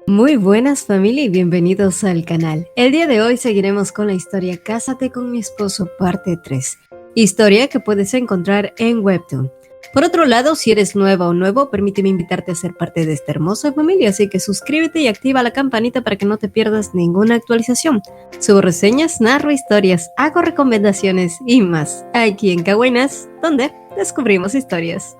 Muy buenas familia y bienvenidos al canal. El día de hoy seguiremos con la historia Cásate con mi esposo parte 3, historia que puedes encontrar en Webtoon. Por otro lado, si eres nueva o nuevo, permíteme invitarte a ser parte de esta hermosa familia, así que suscríbete y activa la campanita para que no te pierdas ninguna actualización. Subo reseñas, narro historias, hago recomendaciones y más, aquí en Kawainas, donde descubrimos historias.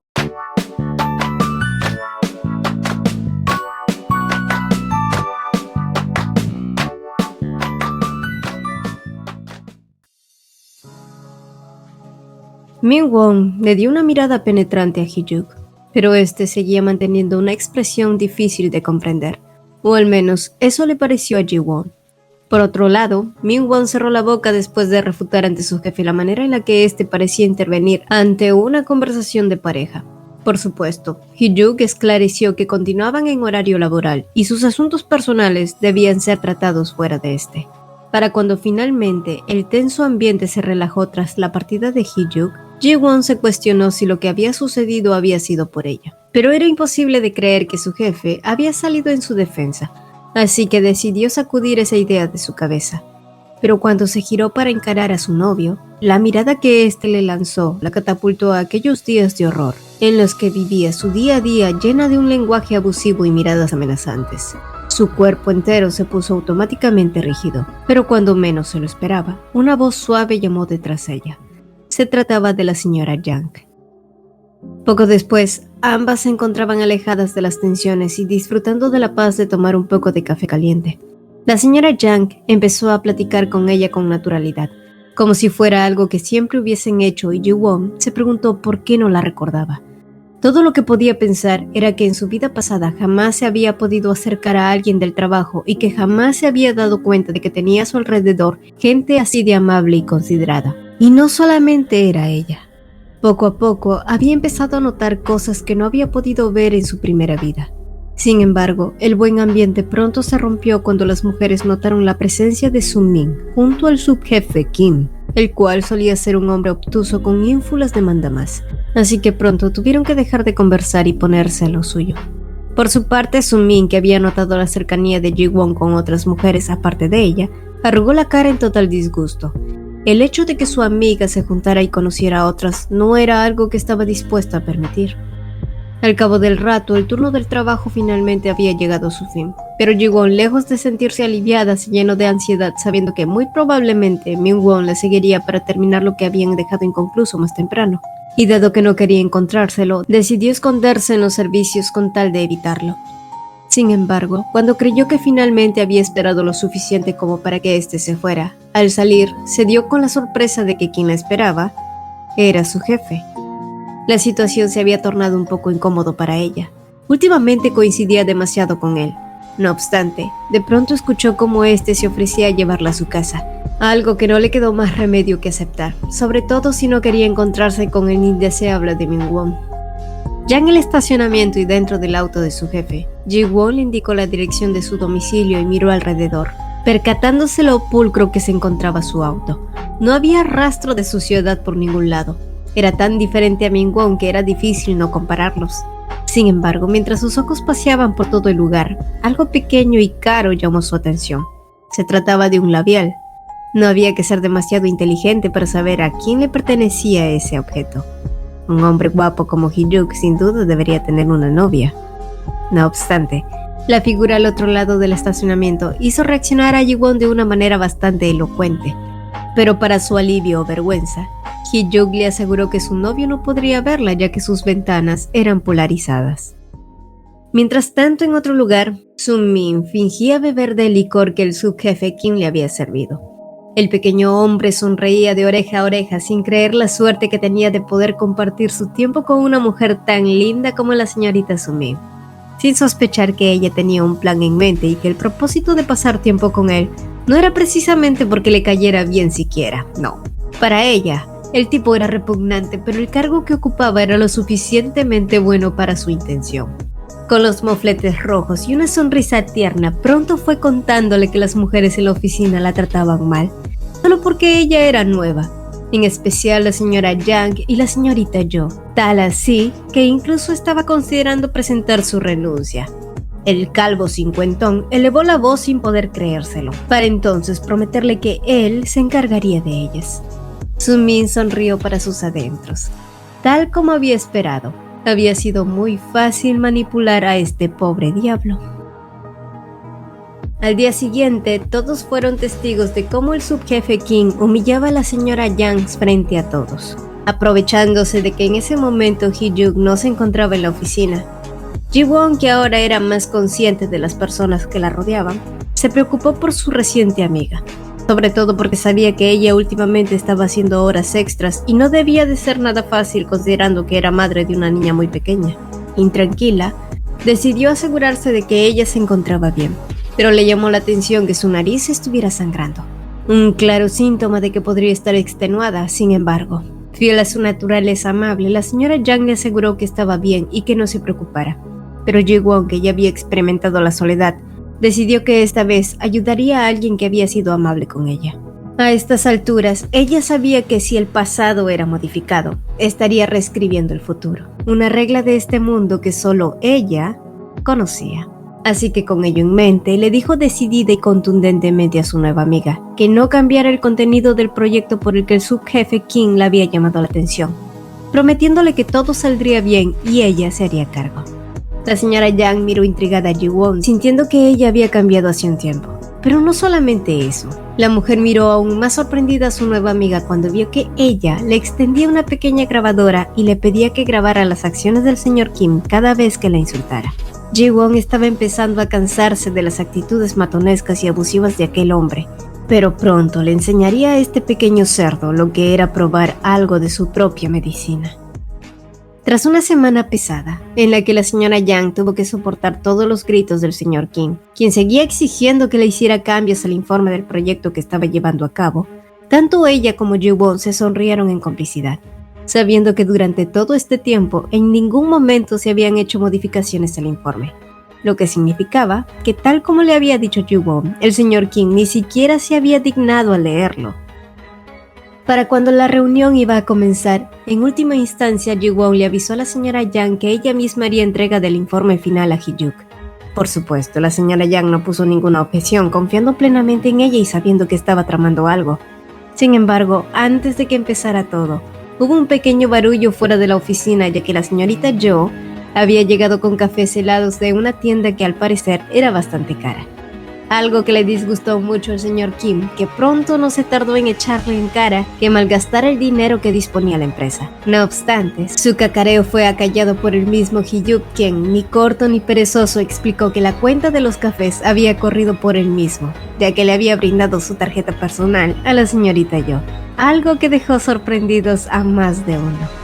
Min-won le dio una mirada penetrante a Hee-Yuk, pero este seguía manteniendo una expresión difícil de comprender, o al menos eso le pareció a Ji-won. Por otro lado, Min-won cerró la boca después de refutar ante su jefe la manera en la que éste parecía intervenir ante una conversación de pareja. Por supuesto, Hee-Yuk esclareció que continuaban en horario laboral y sus asuntos personales debían ser tratados fuera de este. Para cuando finalmente el tenso ambiente se relajó tras la partida de Hee-Yuk, Ji-won se cuestionó si lo que había sucedido había sido por ella. Pero era imposible de creer que su jefe había salido en su defensa, así que decidió sacudir esa idea de su cabeza. Pero cuando se giró para encarar a su novio, la mirada que éste le lanzó la catapultó a aquellos días de horror, en los que vivía su día a día llena de un lenguaje abusivo y miradas amenazantes. Su cuerpo entero se puso automáticamente rígido, pero cuando menos se lo esperaba, una voz suave llamó detrás de ella. Se trataba de la señora Yang. Poco después, ambas se encontraban alejadas de las tensiones y disfrutando de la paz de tomar un poco de café caliente. La señora Yang empezó a platicar con ella con naturalidad, como si fuera algo que siempre hubiesen hecho, y Ji-won se preguntó por qué no la recordaba. Todo lo que podía pensar era que en su vida pasada jamás se había podido acercar a alguien del trabajo y que jamás se había dado cuenta de que tenía a su alrededor gente así de amable y considerada. Y no solamente era ella. Poco a poco había empezado a notar cosas que no había podido ver en su primera vida. Sin embargo, el buen ambiente pronto se rompió cuando las mujeres notaron la presencia de Sun-min junto al subjefe Kim, el cual solía ser un hombre obtuso con ínfulas de mandamás. Así que pronto tuvieron que dejar de conversar y ponerse a lo suyo. Por su parte, Sun-min, que había notado la cercanía de Ji-won con otras mujeres aparte de ella, arrugó la cara en total disgusto. El hecho de que su amiga se juntara y conociera a otras no era algo que estaba dispuesta a permitir. Al cabo del rato, el turno del trabajo finalmente había llegado a su fin, pero Ji-won, lejos de sentirse aliviada, se llenó de ansiedad sabiendo que muy probablemente Min-won le seguiría para terminar lo que habían dejado inconcluso más temprano. Y dado que no quería encontrárselo, decidió esconderse en los servicios con tal de evitarlo. Sin embargo, cuando creyó que finalmente había esperado lo suficiente como para que éste se fuera, al salir, se dio con la sorpresa de que quien la esperaba era su jefe. La situación se había tornado un poco incómodo para ella. Últimamente coincidía demasiado con él. No obstante, de pronto escuchó cómo éste se ofrecía a llevarla a su casa, algo que no le quedó más remedio que aceptar, sobre todo si no quería encontrarse con el indeseable de Min-won. Ya en el estacionamiento y dentro del auto de su jefe, Ji-won le indicó la dirección de su domicilio y miró alrededor, percatándose lo pulcro que se encontraba su auto. No había rastro de suciedad por ningún lado. Era tan diferente a Min-won que era difícil no compararlos. Sin embargo, mientras sus ojos paseaban por todo el lugar, algo pequeño y caro llamó su atención. Se trataba de un labial. No había que ser demasiado inteligente para saber a quién le pertenecía ese objeto. Un hombre guapo como Hee-Yuk sin duda debería tener una novia. No obstante, la figura al otro lado del estacionamiento hizo reaccionar a Ji-won de una manera bastante elocuente. Pero para su alivio o vergüenza, Hee-Yuk le aseguró que su novio no podría verla ya que sus ventanas eran polarizadas. Mientras tanto, en otro lugar, Sun-min fingía beber del licor que el subjefe Kim le había servido. El pequeño hombre sonreía de oreja a oreja sin creer la suerte que tenía de poder compartir su tiempo con una mujer tan linda como la señorita Sun-min, sin sospechar que ella tenía un plan en mente y que el propósito de pasar tiempo con él no era precisamente porque le cayera bien siquiera, no. Para ella, el tipo era repugnante, pero el cargo que ocupaba era lo suficientemente bueno para su intención. Con los mofletes rojos y una sonrisa tierna, pronto fue contándole que las mujeres en la oficina la trataban mal, solo porque ella era nueva, en especial la señora Yang y la señorita Jo, tal así que incluso estaba considerando presentar su renuncia. El calvo cincuentón elevó la voz sin poder creérselo, para entonces prometerle que él se encargaría de ellas. Su-min sonrió para sus adentros. Tal como había esperado, había sido muy fácil manipular a este pobre diablo. Al día siguiente, todos fueron testigos de cómo el subjefe Kim humillaba a la señora Yang frente a todos. Aprovechándose de que en ese momento Hee-Yuk no se encontraba en la oficina, Ji-won, que ahora era más consciente de las personas que la rodeaban, se preocupó por su reciente amiga, sobre todo porque sabía que ella últimamente estaba haciendo horas extras y no debía de ser nada fácil considerando que era madre de una niña muy pequeña. Intranquila, decidió asegurarse de que ella se encontraba bien, pero le llamó la atención que su nariz estuviera sangrando. Un claro síntoma de que podría estar extenuada. Sin embargo, fiel a su naturaleza amable, la señora Yang le aseguró que estaba bien y que no se preocupara. Pero Ji-won, que ya había experimentado la soledad, decidió que esta vez ayudaría a alguien que había sido amable con ella. A estas alturas, ella sabía que si el pasado era modificado, estaría reescribiendo el futuro, una regla de este mundo que solo ella conocía. Así que con ello en mente, le dijo decidida y contundentemente a su nueva amiga que no cambiara el contenido del proyecto por el que el subjefe Kim le había llamado la atención, prometiéndole que todo saldría bien y ella se haría cargo. La señora Yang miró intrigada a Ji-won, sintiendo que ella había cambiado hace un tiempo. Pero no solamente eso, la mujer miró aún más sorprendida a su nueva amiga cuando vio que ella le extendía una pequeña grabadora y le pedía que grabara las acciones del señor Kim cada vez que la insultara. Ji-won estaba empezando a cansarse de las actitudes matonescas y abusivas de aquel hombre, pero pronto le enseñaría a este pequeño cerdo lo que era probar algo de su propia medicina. Tras una semana pesada, en la que la señora Yang tuvo que soportar todos los gritos del señor Kim, quien seguía exigiendo que le hiciera cambios al informe del proyecto que estaba llevando a cabo, tanto ella como Ji-won se sonrieron en complicidad, sabiendo que durante todo este tiempo en ningún momento se habían hecho modificaciones al informe, lo que significaba que, tal como le había dicho Ji-won, el señor Kim ni siquiera se había dignado a leerlo. Para cuando la reunión iba a comenzar, en última instancia Ji-won le avisó a la señora Yang que ella misma haría entrega del informe final a Hee-Yuk. Por supuesto, la señora Yang no puso ninguna objeción, confiando plenamente en ella y sabiendo que estaba tramando algo. Sin embargo, antes de que empezara todo, hubo un pequeño barullo fuera de la oficina, ya que la señorita Jo había llegado con cafés helados de una tienda que al parecer era bastante cara. Algo que le disgustó mucho al señor Kim, que pronto no se tardó en echarle en cara que malgastara el dinero que disponía la empresa. No obstante, su cacareo fue acallado por el mismo Hee-Yuk, quien, ni corto ni perezoso, explicó que la cuenta de los cafés había corrido por él mismo, ya que le había brindado su tarjeta personal a la señorita Jo, algo que dejó sorprendidos a más de uno.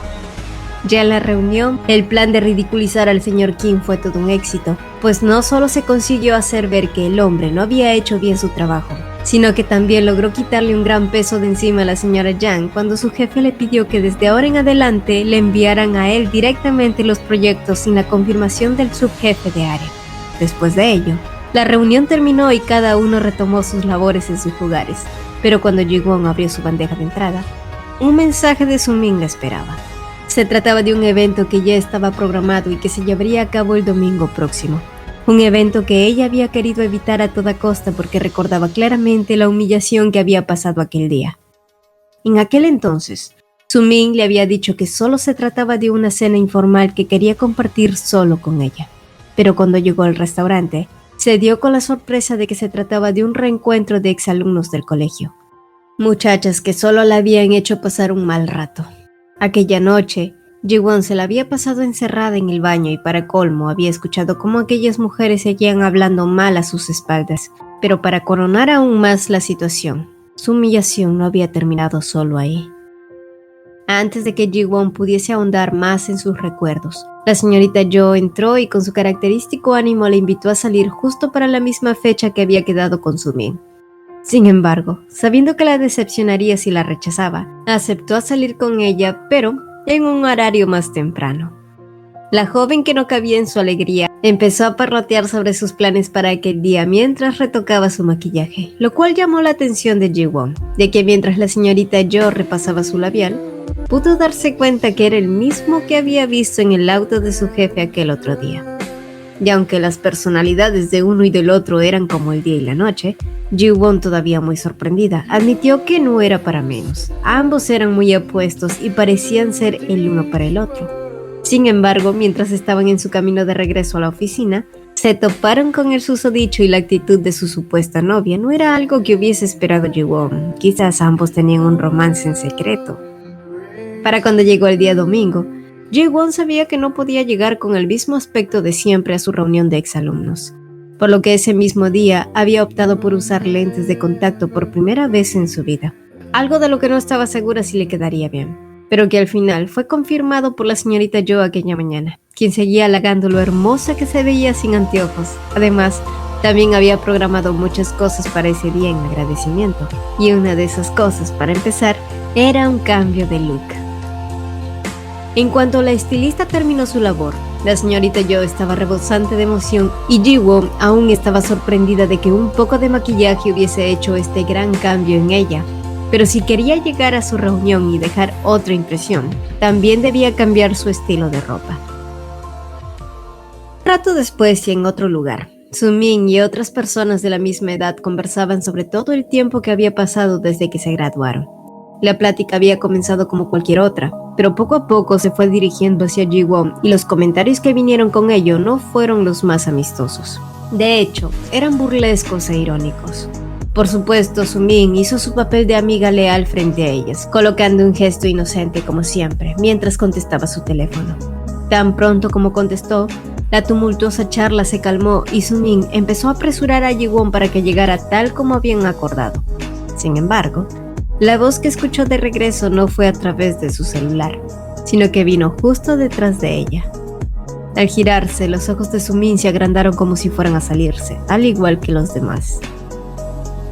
Ya en la reunión, el plan de ridiculizar al señor Kim fue todo un éxito, pues no solo se consiguió hacer ver que el hombre no había hecho bien su trabajo, sino que también logró quitarle un gran peso de encima a la señora Yang cuando su jefe le pidió que desde ahora en adelante le enviaran a él directamente los proyectos sin la confirmación del subjefe de área. Después de ello, la reunión terminó y cada uno retomó sus labores en sus lugares, pero cuando Ji-won abrió su bandeja de entrada, un mensaje de Su-min la esperaba. Se trataba de un evento que ya estaba programado y que se llevaría a cabo el domingo próximo. Un evento que ella había querido evitar a toda costa porque recordaba claramente la humillación que había pasado aquel día. En aquel entonces, Su-min le había dicho que solo se trataba de una cena informal que quería compartir solo con ella. Pero cuando llegó al restaurante, se dio con la sorpresa de que se trataba de un reencuentro de exalumnos del colegio. Muchachas que solo la habían hecho pasar un mal rato. Aquella noche, Ji-won se la había pasado encerrada en el baño y para colmo había escuchado cómo aquellas mujeres seguían hablando mal a sus espaldas. Pero para coronar aún más la situación, su humillación no había terminado solo ahí. Antes de que Ji-won pudiese ahondar más en sus recuerdos, la señorita Jo entró y con su característico ánimo la invitó a salir justo para la misma fecha que había quedado con Su-min. Sin embargo, sabiendo que la decepcionaría si la rechazaba, aceptó a salir con ella, pero en un horario más temprano. La joven, que no cabía en su alegría, empezó a parlotear sobre sus planes para aquel día mientras retocaba su maquillaje, lo cual llamó la atención de Ji-won, de que mientras la señorita Jo repasaba su labial, pudo darse cuenta que era el mismo que había visto en el auto de su jefe aquel otro día. Y aunque las personalidades de uno y del otro eran como el día y la noche, Ji-won, todavía muy sorprendida, admitió que no era para menos. Ambos eran muy apuestos y parecían ser el uno para el otro. Sin embargo, mientras estaban en su camino de regreso a la oficina, se toparon con el susodicho y la actitud de su supuesta novia. No era algo que hubiese esperado Ji-won. Quizás ambos tenían un romance en secreto. Para cuando llegó el día domingo, Ji-won sabía que no podía llegar con el mismo aspecto de siempre a su reunión de exalumnos, por lo que ese mismo día había optado por usar lentes de contacto por primera vez en su vida, algo de lo que no estaba segura si le quedaría bien, pero que al final fue confirmado por la señorita Jo aquella mañana, quien seguía halagando lo hermosa que se veía sin anteojos. Además, también había programado muchas cosas para ese día en agradecimiento, y una de esas cosas, para empezar, era un cambio de look. En cuanto la estilista terminó su labor, la señorita Jo estaba rebosante de emoción y Ji-won aún estaba sorprendida de que un poco de maquillaje hubiese hecho este gran cambio en ella. Pero si quería llegar a su reunión y dejar otra impresión, también debía cambiar su estilo de ropa. Un rato después y en otro lugar, Su-min y otras personas de la misma edad conversaban sobre todo el tiempo que había pasado desde que se graduaron. La plática había comenzado como cualquier otra, pero poco a poco se fue dirigiendo hacia Ji-won y los comentarios que vinieron con ello no fueron los más amistosos. De hecho, eran burlescos e irónicos. Por supuesto, Su-min hizo su papel de amiga leal frente a ellas, colocando un gesto inocente como siempre, mientras contestaba su teléfono. Tan pronto como contestó, la tumultuosa charla se calmó y Su-min empezó a apresurar a Ji-won para que llegara tal como habían acordado. Sin embargo, la voz que escuchó de regreso no fue a través de su celular, sino que vino justo detrás de ella. Al girarse, los ojos de Su-min se agrandaron como si fueran a salirse, al igual que los demás.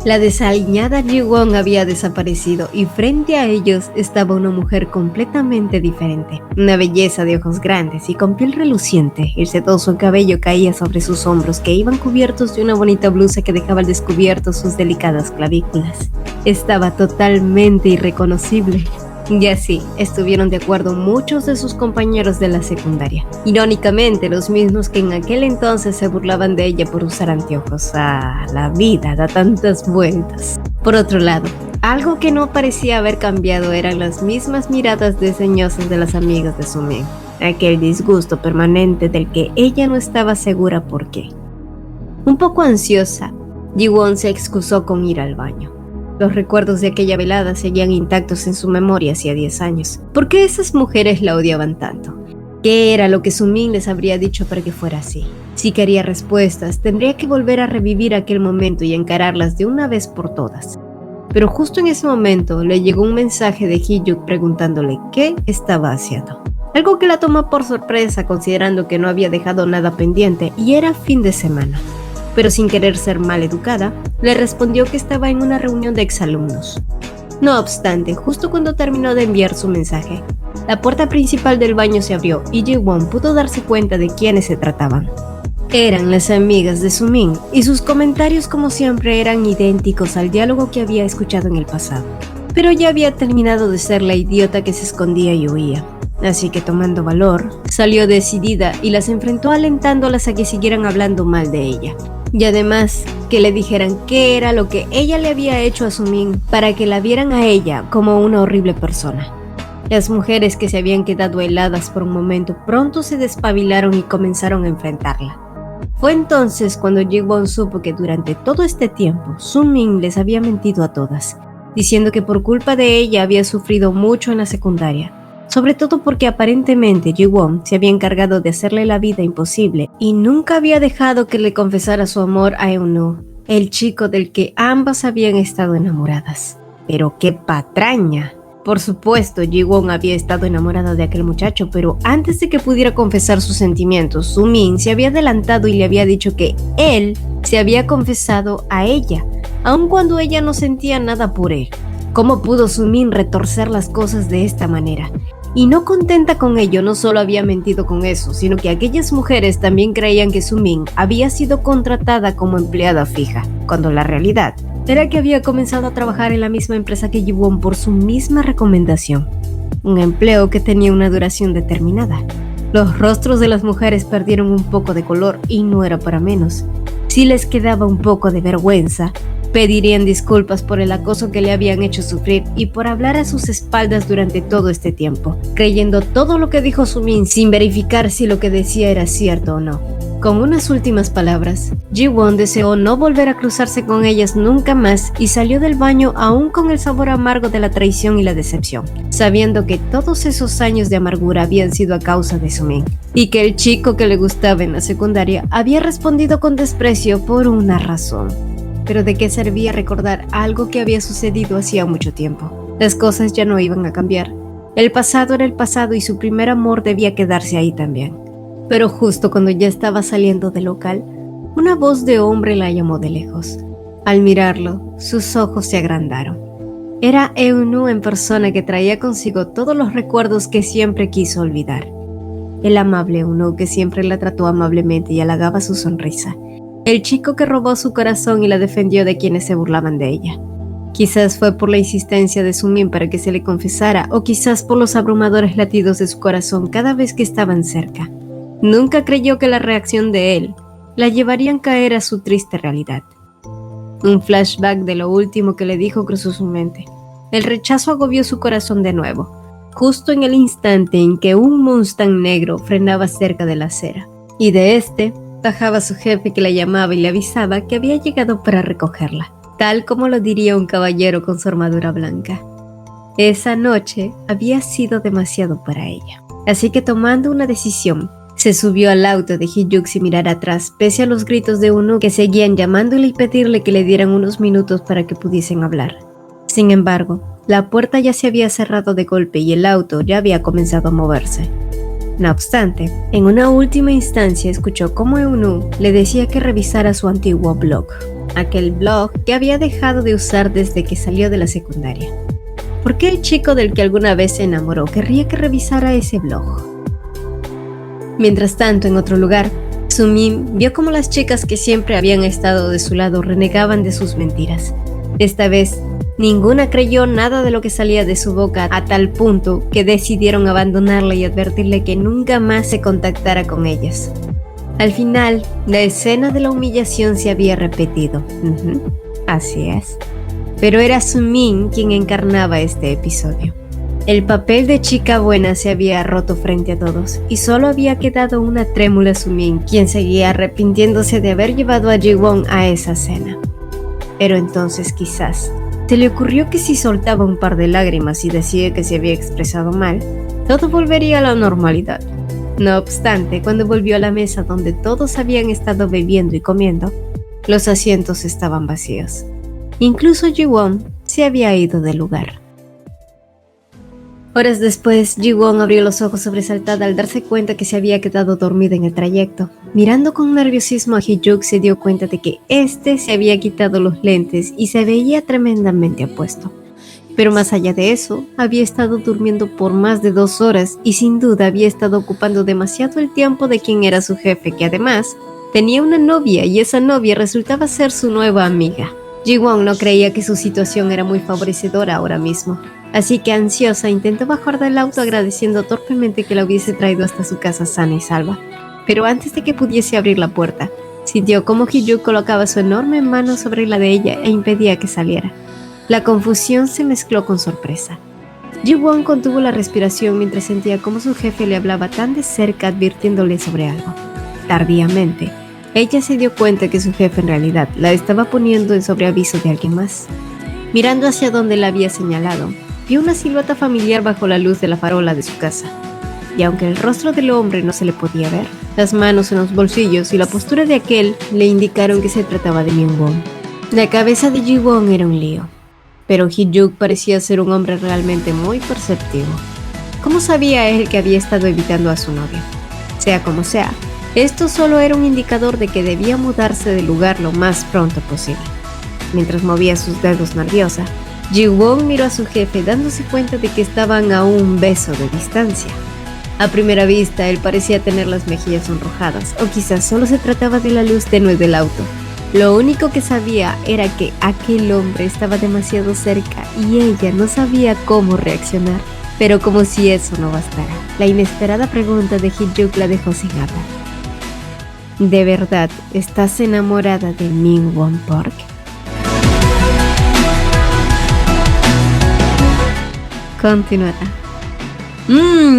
La desaliñada Ji-won había desaparecido y frente a ellos estaba una mujer completamente diferente. Una belleza de ojos grandes y con piel reluciente. El sedoso cabello caía sobre sus hombros que iban cubiertos de una bonita blusa que dejaba al descubierto sus delicadas clavículas. Estaba totalmente irreconocible. Y así estuvieron de acuerdo muchos de sus compañeros de la secundaria. Irónicamente, los mismos que en aquel entonces se burlaban de ella por usar anteojos. Ah, la vida da tantas vueltas. Por otro lado, algo que no parecía haber cambiado eran las mismas miradas desdeñosas de las amigas de Su-min. Aquel disgusto permanente del que ella no estaba segura por qué. Un poco ansiosa, Ji-won se excusó con ir al baño. Los recuerdos de aquella velada seguían intactos en su memoria hacía 10 años. ¿Por qué esas mujeres la odiaban tanto? ¿Qué era lo que Su-min les habría dicho para que fuera así? Si quería respuestas, tendría que volver a revivir aquel momento y encararlas de una vez por todas. Pero justo en ese momento le llegó un mensaje de Hee-yuk preguntándole qué estaba haciendo. Algo que la tomó por sorpresa considerando que no había dejado nada pendiente y era fin de semana. Pero sin querer ser mal educada, le respondió que estaba en una reunión de exalumnos. No obstante, justo cuando terminó de enviar su mensaje, la puerta principal del baño se abrió y Ji-won pudo darse cuenta de quiénes se trataban. Eran las amigas de Su-min y sus comentarios como siempre eran idénticos al diálogo que había escuchado en el pasado. Pero ya había terminado de ser la idiota que se escondía y huía. Así que tomando valor, salió decidida y las enfrentó alentándolas a que siguieran hablando mal de ella. Y además, que le dijeran qué era lo que ella le había hecho a Su-min para que la vieran a ella como una horrible persona. Las mujeres que se habían quedado heladas por un momento pronto se despabilaron y comenzaron a enfrentarla. Fue entonces cuando Ji-won supo que durante todo este tiempo Su-min les había mentido a todas, diciendo que por culpa de ella había sufrido mucho en la secundaria. Sobre todo porque aparentemente Ji-won se había encargado de hacerle la vida imposible y nunca había dejado que le confesara su amor a Eun-woo, el chico del que ambas habían estado enamoradas. Pero ¡qué patraña! Por supuesto, Ji-won había estado enamorada de aquel muchacho, pero antes de que pudiera confesar sus sentimientos, Su-min se había adelantado y le había dicho que él se había confesado a ella, aun cuando ella no sentía nada por él. ¿Cómo pudo Su-min retorcer las cosas de esta manera? Y no contenta con ello, no solo había mentido con eso, sino que aquellas mujeres también creían que Su-min había sido contratada como empleada fija, cuando la realidad era que había comenzado a trabajar en la misma empresa que Ji-won por su misma recomendación. Un empleo que tenía una duración determinada. Los rostros de las mujeres perdieron un poco de color y no era para menos. Si les quedaba un poco de vergüenza, pedirían disculpas por el acoso que le habían hecho sufrir y por hablar a sus espaldas durante todo este tiempo, creyendo todo lo que dijo Sumin sin verificar si lo que decía era cierto o no. Con unas últimas palabras, Ji-won deseó no volver a cruzarse con ellas nunca más y salió del baño aún con el sabor amargo de la traición y la decepción, sabiendo que todos esos años de amargura habían sido a causa de Sumin, y que el chico que le gustaba en la secundaria había respondido con desprecio por una razón. Pero ¿de qué servía recordar algo que había sucedido hacía mucho tiempo? Las cosas ya no iban a cambiar. El pasado era el pasado y su primer amor debía quedarse ahí también. Pero justo cuando ya estaba saliendo del local, una voz de hombre la llamó de lejos. Al mirarlo, sus ojos se agrandaron. Era Eun-woo en persona, que traía consigo todos los recuerdos que siempre quiso olvidar. El amable Eun-woo que siempre la trató amablemente y halagaba su sonrisa. El chico que robó su corazón y la defendió de quienes se burlaban de ella. Quizás fue por la insistencia de Sumin para que se le confesara, o quizás por los abrumadores latidos de su corazón cada vez que estaban cerca. Nunca creyó que la reacción de él la llevarían a caer a su triste realidad. Un flashback de lo último que le dijo cruzó su mente. El rechazo agobió su corazón de nuevo, justo en el instante en que un Mustang negro frenaba cerca de la acera, y de este bajaba su jefe, que la llamaba y le avisaba que había llegado para recogerla, tal como lo diría un caballero con su armadura blanca. Esa noche había sido demasiado para ella, así que tomando una decisión, se subió al auto de Hee-Yuk sin mirar atrás, pese a los gritos de uno que seguían llamándole y pedirle que le dieran unos minutos para que pudiesen hablar. Sin embargo, la puerta ya se había cerrado de golpe y el auto ya había comenzado a moverse. No obstante, en una última instancia escuchó cómo Eun-woo le decía que revisara su antiguo blog, aquel blog que había dejado de usar desde que salió de la secundaria. ¿Por qué el chico del que alguna vez se enamoró querría que revisara ese blog? Mientras tanto, en otro lugar, Sumin vio cómo las chicas que siempre habían estado de su lado renegaban de sus mentiras. Esta vez, ninguna creyó nada de lo que salía de su boca, a tal punto que decidieron abandonarla y advertirle que nunca más se contactara con ellas. Al final, la escena de la humillación se había repetido. Así es. Pero era Sumin quien encarnaba este episodio. El papel de chica buena se había roto frente a todos, y solo había quedado una trémula Sumin, quien seguía arrepintiéndose de haber llevado a Ji-won a esa cena. Pero entonces quizás se le ocurrió que si soltaba un par de lágrimas y decía que se había expresado mal, todo volvería a la normalidad. No obstante, cuando volvió a la mesa donde todos habían estado bebiendo y comiendo, los asientos estaban vacíos. Incluso Ji-won se había ido del lugar. Horas después, Ji-won abrió los ojos sobresaltada al darse cuenta que se había quedado dormida en el trayecto. Mirando con nerviosismo a Hee-Yuk, se dio cuenta de que éste se había quitado los lentes y se veía tremendamente apuesto. Pero más allá de eso, había estado durmiendo por más de 2 horas y sin duda había estado ocupando demasiado el tiempo de quien era su jefe, que además tenía una novia y esa novia resultaba ser su nueva amiga. Ji-won no creía que su situación era muy favorecedora ahora mismo. Así que ansiosa intentó bajar del auto agradeciendo torpemente que la hubiese traído hasta su casa sana y salva. Pero antes de que pudiese abrir la puerta, sintió cómo Hee-Yuk colocaba su enorme mano sobre la de ella e impedía que saliera. La confusión se mezcló con sorpresa. Ji-won contuvo la respiración mientras sentía cómo su jefe le hablaba tan de cerca advirtiéndole sobre algo. Tardíamente, ella se dio cuenta que su jefe en realidad la estaba poniendo en sobreaviso de alguien más. Mirando hacia donde la había señalado, vio una silueta familiar bajo la luz de la farola de su casa. Y aunque el rostro del hombre no se le podía ver, las manos en los bolsillos y la postura de aquel le indicaron que se trataba de Myung-won. La cabeza de Ji-won era un lío, pero Hee-Yuk parecía ser un hombre realmente muy perceptivo. ¿Cómo sabía él que había estado evitando a su novia? Sea como sea, esto solo era un indicador de que debía mudarse del lugar lo más pronto posible. Mientras movía sus dedos nerviosa, Ji-won miró a su jefe dándose cuenta de que estaban a un beso de distancia. A primera vista, él parecía tener las mejillas sonrojadas, o quizás solo se trataba de la luz tenue del auto. Lo único que sabía era que aquel hombre estaba demasiado cerca y ella no sabía cómo reaccionar. Pero como si eso no bastara, la inesperada pregunta de Hee-Yuk la dejó sin hablar. ¿De verdad estás enamorada de Min-won Park? Continuará.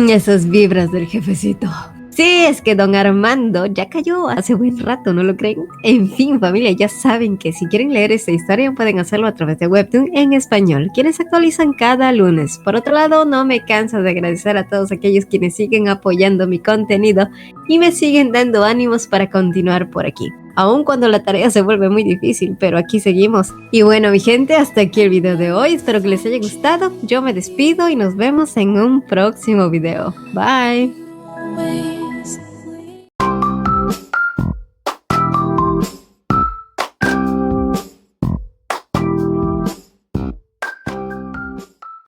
Esas vibras del jefecito. Sí, es que don Armando ya cayó hace buen rato, ¿no lo creen? En fin, familia, ya saben que si quieren leer esta historia pueden hacerlo a través de Webtoon en español, quienes actualizan cada lunes. Por otro lado, no me canso de agradecer a todos aquellos quienes siguen apoyando mi contenido y me siguen dando ánimos para continuar por aquí. Aun cuando la tarea se vuelve muy difícil, pero aquí seguimos. Y bueno, mi gente, hasta aquí el video de hoy. Espero que les haya gustado. Yo me despido y nos vemos en un próximo video. Bye.